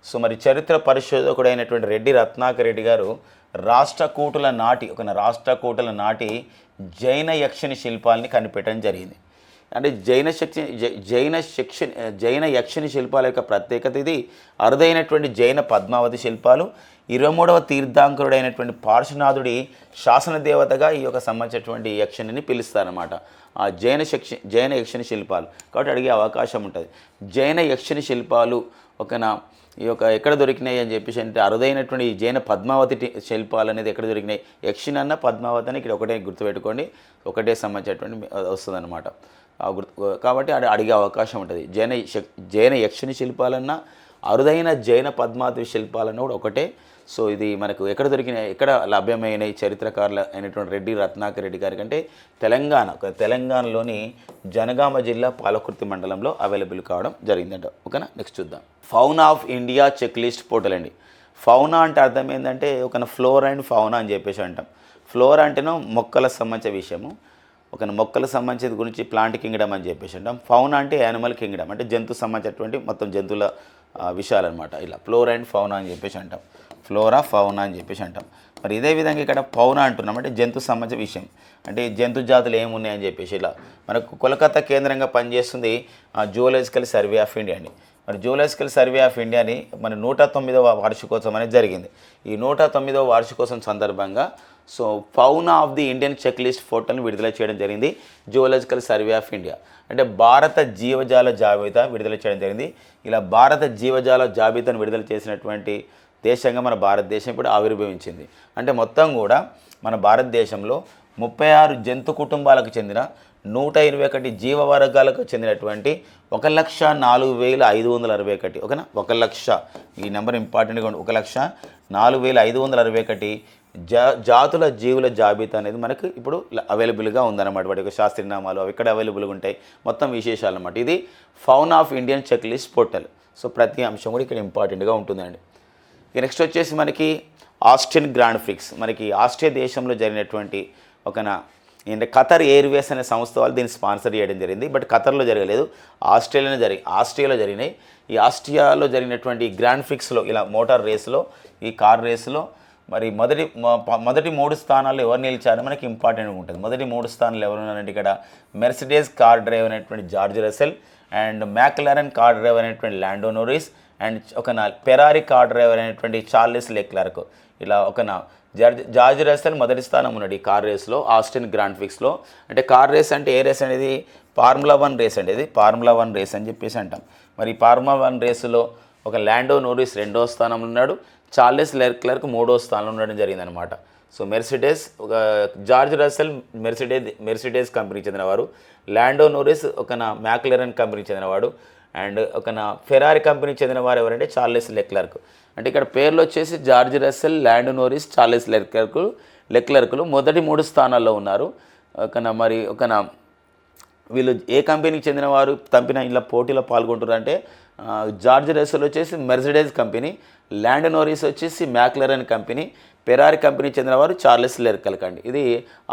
సో మరి చరిత్ర పరిశోధకుడైనటువంటి రెడ్డి రత్నాకర్ రెడ్డి గారు రాష్ట్రకూటుల నాటి జైన యక్షిణి శిల్పాలని కనిపెట్టడం జరిగింది. అంటే జైన యక్షిణి శిల్పాల యొక్క ప్రత్యేకత ఇది అరుదైనటువంటి జైన పద్మావతి శిల్పాలు. 23వ తీర్థాంకరుడైనటువంటి పార్శ్వనాథుడి శాసన దేవతగా ఈ యొక్క సంబంధించినటువంటి యక్షిణిని పిలుస్తారన్నమాట. ఆ జైన యక్షిణి శిల్పాలు కాబట్టి అడిగే అవకాశం ఉంటుంది. జైన యక్షిణి శిల్పాలు ఈ యొక్క ఎక్కడ దొరికినాయి అని చెప్పేసి అంటే అరుదైనటువంటి ఈ జైన పద్మావతి శిల్పాలు అనేది ఎక్కడ దొరికినాయి, యక్షిణి అన్న పద్మావతి అని ఇక్కడ ఒకటే గుర్తుపెట్టుకోండి, ఒకటే సంబంధించినటువంటి వస్తుందన్నమాట. కాబట్టి అడిగే అవకాశం ఉంటుంది. జైన యక్షిణి శిల్పాలన్నా అరుదైన జైన పద్మావతి శిల్పాలన్నా కూడా ఒకటే. సో ఇది మనకు ఎక్కడ లభ్యమైన చరిత్రకారులు అయినటువంటి రెడ్డి రత్నాకర్ రెడ్డి గారి కంటే తెలంగాణలోని జనగామ జిల్లా పాలకుర్తి మండలంలో అవైలబుల్ కావడం జరిగిందంట. ఓకేనా, నెక్స్ట్ చూద్దాం. Fauna of India check list portal అండి. ఫౌనా అంటే అర్థం ఏంటంటే ఫ్లోరా అండ్ ఫౌనా అని చెప్పేసి అంటాం. ఫ్లోరా అంటేనో మొక్కలకు సంబంధించిన విషయము, మొక్కలకు సంబంధించిన గురించి ప్లాంట్ కింగ్డమ్ అని చెప్పేసి అంటాం. ఫౌనా అంటే యానిమల్ కింగ్డమ్, అంటే జంతు సంబంధించినటువంటి మొత్తం జంతువుల విషయాలన్నమాట. ఇలా ఫ్లోరా అండ్ ఫౌనా అని చెప్పేసి అంటాం, ఫ్లోరా ఫౌనా అని చెప్పేసి అంటాం. మరి ఇదే విధంగా ఇక్కడ ఫౌనా అంటున్నాం అంటే జంతు సంబంధించిన విషయం, అంటే జంతు జాతులు ఏమున్నాయని చెప్పేసి. ఇలా మనకు కోల్కతా కేంద్రంగా పనిచేస్తుంది జువలాజికల్ సర్వే ఆఫ్ ఇండియా అండి. మరి జువలాజికల్ సర్వే ఆఫ్ ఇండియాని మన 109వ వార్షికోత్సవం అనేది జరిగింది. ఈ 109వ వార్షికోత్సవం సందర్భంగా so fauna of the Indian check list పోర్టల్ని విడుదల చేయడం జరిగింది. జువలాజికల్ సర్వే ఆఫ్ ఇండియా అంటే భారత జీవజాల జాబితా విడుదల చేయడం జరిగింది. ఇలా భారత జీవజాల జాబితాను విడుదల చేసినటువంటి దేశంగా మన భారతదేశం ఇప్పుడు ఆవిర్భవించింది. అంటే మొత్తం కూడా మన భారతదేశంలో 36 జంతు కుటుంబాలకు చెందిన 121 జీవ వర్గాలకు చెందినటువంటి 1,04,561. ఓకేనా, 1,00,000 ఈ నెంబర్ ఇంపార్టెంట్గా ఉంది. 1,04,561 జాతుల జీవుల జాబితా అనేది మనకు ఇప్పుడు అవైలబుల్గా ఉందన్నమాట. వాటి యొక్క శాస్త్రీయనామాలు అవి ఇక్కడ అవైలబుల్గా ఉంటాయి, మొత్తం విశేషాలు అన్నమాట. ఇది fauna of Indian check list portal. So ప్రతి అంశం కూడా ఇక్కడ ఇంపార్టెంట్గా ఉంటుందండి. ఇక నెక్స్ట్ వచ్చేసి మనకి ఆస్ట్రియన్ గ్రాండ్ ప్రిక్స్. మనకి ఆస్ట్రియా దేశంలో జరిగినటువంటి ఖతర్ ఎయిర్వేస్ అనే సంస్థ వాళ్ళు దీన్ని స్పాన్సర్ చేయడం జరిగింది. బట్ ఖతర్లో జరగలేదు, ఆస్ట్రియాలో జరిగినాయి. ఈ ఆస్ట్రియాలో జరిగినటువంటి గ్రాండ్ ప్రిక్స్లో ఇలా మోటార్ రేస్లో, ఈ కార్ రేస్లో మరి మొదటి 3 స్థానాల్లో ఎవరు నిలిచారో మనకి ఇంపార్టెంట్గా ఉంటుంది. మొదటి 3 స్థానాలు ఎవరు ఉన్నారంటే ఇక్కడ మెర్సిడెస్ కార్ డ్రైవర్ అనేటువంటి George Russell, and McLaren car driver అనేటువంటి Lando Norris, and Ferrari car driver అనేటువంటి చార్లెస్ లెక్లర్క్. ఇలా జార్జ్ రసెల్ మొదటి స్థానం ఉన్నాడు ఈ కార్ రేస్లో, ఆస్టిన్ గ్రాండ్ ప్రిక్స్లో. అంటే కార్ రేస్ అంటే ఏ రేస్ అనేది ఫార్ములా 1 రేస్ అండి, ఇది ఫార్ములా 1 రేస్ అని చెప్పేసి అంటాం. మరి ఫార్ములా 1 రేసులో ల్యాండో నోరిస్ 2వ స్థానంలో ఉన్నాడు, చార్లెస్ లెక్లర్క్ 3వ స్థానంలో ఉండడం జరిగిందనమాట. సో జార్జ్ రసెల్ మెర్సిడెస్ కంపెనీకి చెందినవారు, ల్యాండో నోరిస్ మ్యాక్లెరన్ కంపెనీకి చెందినవాడు, అండ్ ఫెరారీ కంపెనీకి చెందిన వారు ఎవరంటే చార్లెస్ లెక్లర్క్. అంటే ఇక్కడ పేర్లు వచ్చేసి జార్జ్ రసెల్, ల్యాండో నోరిస్, చార్లెస్ లెక్లర్కులు మొదటి 3 స్థానాల్లో ఉన్నారు. మరి వీళ్ళు ఏ కంపెనీకి చెందిన వారు ఇలా పోటీలో పాల్గొంటున్నారు అంటే జార్జ్ రసెల్ వచ్చేసి మెర్సిడెస్ కంపెనీ, ల్యాండో నోరిస్ వచ్చేసి మ్యాక్లెరన్ కంపెనీ, ఫెరారీ కంపెనీకి చెందినవారు చార్లెస్ లెక్లర్క్ అండి. ఇది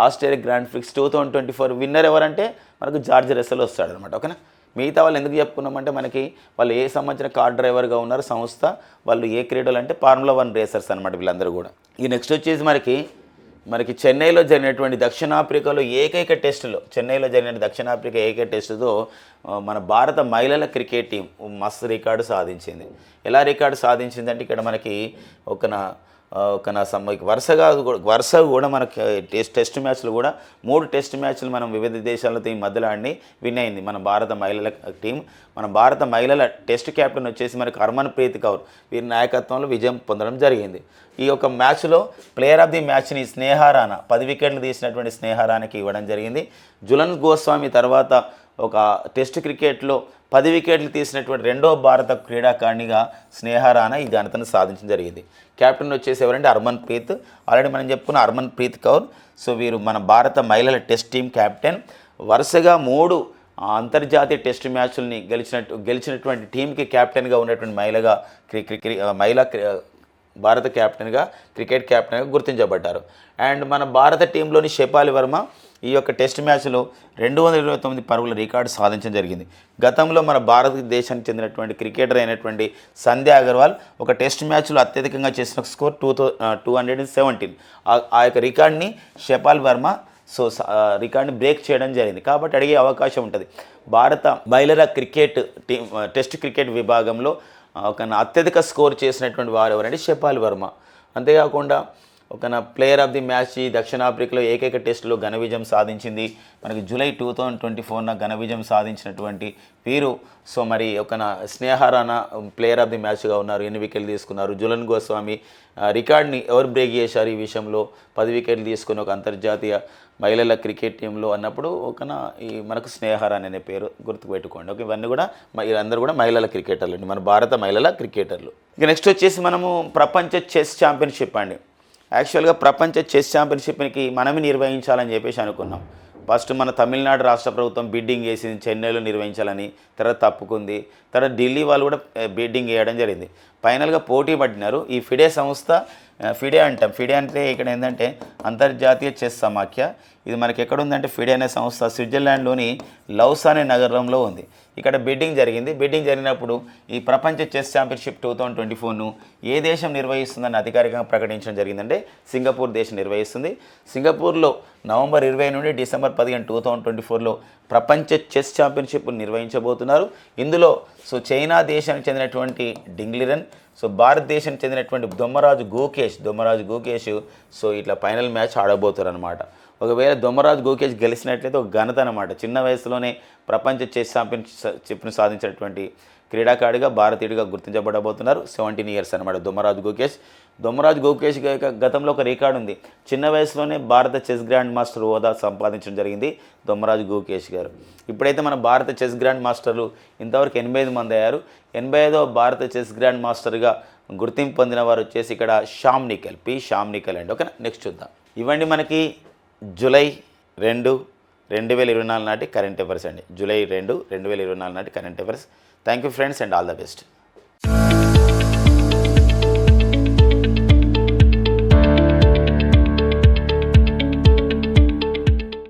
ఆస్ట్రేలియా గ్రాండ్ ప్రిక్స్ 2024 విన్నర్ ఎవరంటే మనకు జార్జ్ రసెల్ వస్తాడనమాట. ఓకేనా, మిగతా వాళ్ళు ఎందుకు చెప్పుకున్నామంటే మనకి వాళ్ళు ఏ సంబంధించిన కార్ డ్రైవర్గా ఉన్నారు సంస్థ, వాళ్ళు ఏ క్రీడలు అంటే ఫార్ములా 1 రేసర్స్ అనమాట వీళ్ళందరూ కూడా. ఈ నెక్స్ట్ వచ్చేసి మనకి చెన్నైలో జరిగినటువంటి దక్షిణాఫ్రికాలో ఏకైక టెస్టుతో మన భారత మహిళల క్రికెట్ టీం మస్తు రికార్డు సాధించింది. ఎలా రికార్డు సాధించిందంటే ఇక్కడ మనకి వరుసగా కూడా మనకి టెస్ట్ మ్యాచ్లు కూడా 3 టెస్ట్ మ్యాచ్లు మనం వివిధ దేశాలతో ఈ మధ్యలో ఆడి విన్ అయింది మన భారత మహిళల టీం. మన భారత మహిళల టెస్ట్ కెప్టెన్ వచ్చేసి మనకి హర్మన్ ప్రీత్ కౌర్, వీరి నాయకత్వంలో విజయం పొందడం జరిగింది. ఈ యొక్క మ్యాచ్లో ప్లేయర్ ఆఫ్ ది మ్యాచ్ని స్నేహ రాణా 10 వికెట్లు తీసినటువంటి స్నేహ రాణాకి ఇవ్వడం జరిగింది. జులన్ గోస్వామి తర్వాత ఒక టెస్ట్ క్రికెట్లో 10 వికెట్లు తీసినటువంటి రెండో భారత క్రీడాకారిణిగా స్నేహ రాణా ఈ ఘనతను సాధించడం జరిగింది. కెప్టెన్ వచ్చేసి ఎవరంటే హర్మన్ ప్రీత్, ఆల్రెడీ మనం చెప్పుకున్న హర్మన్ ప్రీత్ కౌర్. సో వీరు మన భారత మహిళల టెస్ట్ టీం కెప్టెన్. వరుసగా 3 అంతర్జాతీయ టెస్ట్ మ్యాచ్లని గెలిచినటువంటి టీంకి కెప్టెన్గా ఉన్నటువంటి మహిళా భారత కెప్టెన్గా క్రికెట్ కెప్టెన్గా గుర్తించబడ్డారు. అండ్ మన భారత టీంలోని షెఫాలి వర్మ ఈ యొక్క టెస్ట్ మ్యాచ్లో 229 పరుగుల రికార్డు సాధించడం జరిగింది. గతంలో మన భారతదేశానికి చెందినటువంటి క్రికెటర్ అయినటువంటి సంధ్యా అగర్వాల్ ఒక టెస్ట్ మ్యాచ్లో అత్యధికంగా చేసిన స్కోర్ 217. ఆ యొక్క రికార్డ్ని షెఫాలి వర్మ రికార్డ్ని బ్రేక్ చేయడం జరిగింది. కాబట్టి అడిగే అవకాశం ఉంటుంది. భారత మహిళల క్రికెట్ టీం టెస్ట్ క్రికెట్ విభాగంలో ఒక అత్యధిక స్కోర్ చేసినటువంటి వారు ఎవరంటే షెఫాలి వర్మ. అంతేకాకుండా ఒక ప్లేయర్ ఆఫ్ ది మ్యాచ్ దక్షిణాఫ్రికాలో ఏకైక టెస్టులో ఘన విజయం సాధించింది. మనకి జూలై 2024 ఘన విజయం సాధించినటువంటి వీరు. సో మరి స్నేహ రాణా ప్లేయర్ ఆఫ్ ది మ్యాచ్గా ఉన్నారు, 8 వికెట్లు తీసుకున్నారు. జులన్ గోస్వామి రికార్డ్ని ఎవరు బ్రేక్ చేశారు ఈ విషయంలో, 10 వికెట్లు తీసుకుని ఒక అంతర్జాతీయ మహిళల క్రికెట్ టీంలో అన్నప్పుడు ఈ మనకు స్నేహ రాణా అనే పేరు గుర్తుపెట్టుకోండి. ఓకే, ఇవన్నీ కూడా వీళ్ళందరూ కూడా మహిళల క్రికెటర్లు అండి, మన భారత మహిళల క్రికెటర్లు. ఇక నెక్స్ట్ వచ్చేసి మనము ప్రపంచ చెస్ ఛాంపియన్షిప్ అండి. యాక్చువల్గా ప్రపంచ చెస్ ఛాంపియన్షిప్కి మనమే నిర్వహించాలని చెప్పేసి అనుకున్నాం. ఫస్ట్ మన తమిళనాడు రాష్ట్ర ప్రభుత్వం బిడ్డింగ్ వేసింది చెన్నైలో నిర్వహించాలని, తర్వాత తప్పుకుంది. తర్వాత ఢిల్లీ వాళ్ళు కూడా బిడ్డింగ్ వేయడం జరిగింది. ఫైనల్గా పోటీ పడినారు. ఈ ఫిడే సంస్థ, ఫిడే అంటాం, ఫిడే అంటే ఇక్కడ ఏంటంటే అంతర్జాతీయ చెస్ సమాఖ్య. ఇది మనకి ఎక్కడ ఉందంటే ఫిడే అనే సంస్థ స్విట్జర్లాండ్లోని లౌసా అనే నగరంలో ఉంది. ఇక్కడ బిడ్డింగ్ జరిగింది. బిడ్డింగ్ జరిగినప్పుడు ఈ ప్రపంచ చెస్ ఛాంపియన్షిప్ 2024ను ఏ దేశం నిర్వహిస్తుందని అధికారికంగా ప్రకటించడం జరిగిందంటే సింగపూర్ దేశం నిర్వహిస్తుంది. సింగపూర్లో నవంబర్ 20 నుండి డిసెంబర్ 15, 2024లో ప్రపంచ చెస్ ఛాంపియన్షిప్ నిర్వహించబోతున్నారు. ఇందులో చైనా దేశానికి చెందినటువంటి డింగ్లిరన్, భారతదేశానికి చెందినటువంటి దొమ్మరాజు గోకేష్ ఇట్లా ఫైనల్ మ్యాచ్ ఆడబోతారు అనమాట. ఒకవేళ దొమ్మరాజు గోకేష్ గెలిచినట్లయితే ఒక ఘనత అనమాట. చిన్న వయసులోనే ప్రపంచ చెస్ ఛాంపియన్షిప్ను సాధించినటువంటి క్రీడాకారుడిగా భారతీయుడిగా గుర్తించబడబోతున్నారు. 17 ఇయర్స్ అనమాట దొమ్మరాజు గోకేష్ గతంలో ఒక రికార్డు ఉంది. చిన్న వయసులోనే భారత చెస్ గ్రాండ్ మాస్టర్ హోదా సంపాదించడం జరిగింది దొమ్మరాజు గోకేష్ గారు. ఇప్పుడైతే మన భారత చెస్ గ్రాండ్ మాస్టర్లు ఇంతవరకు 85 మంది అయ్యారు. 85వ భారత చెస్ గ్రాండ్ మాస్టర్గా గుర్తింపు పొందిన వారు వచ్చేసి ఇక్కడ శ్యామ్ నికల్ అండి. ఓకేనా, నెక్స్ట్ చూద్దాం. ఇవ్వండి మనకి జూలై 2, 2024 నాటి కరెంట్ అఫైర్స్ అండి. జూలై 2, 2024 నాటి current affairs. Thank you friends and all the best.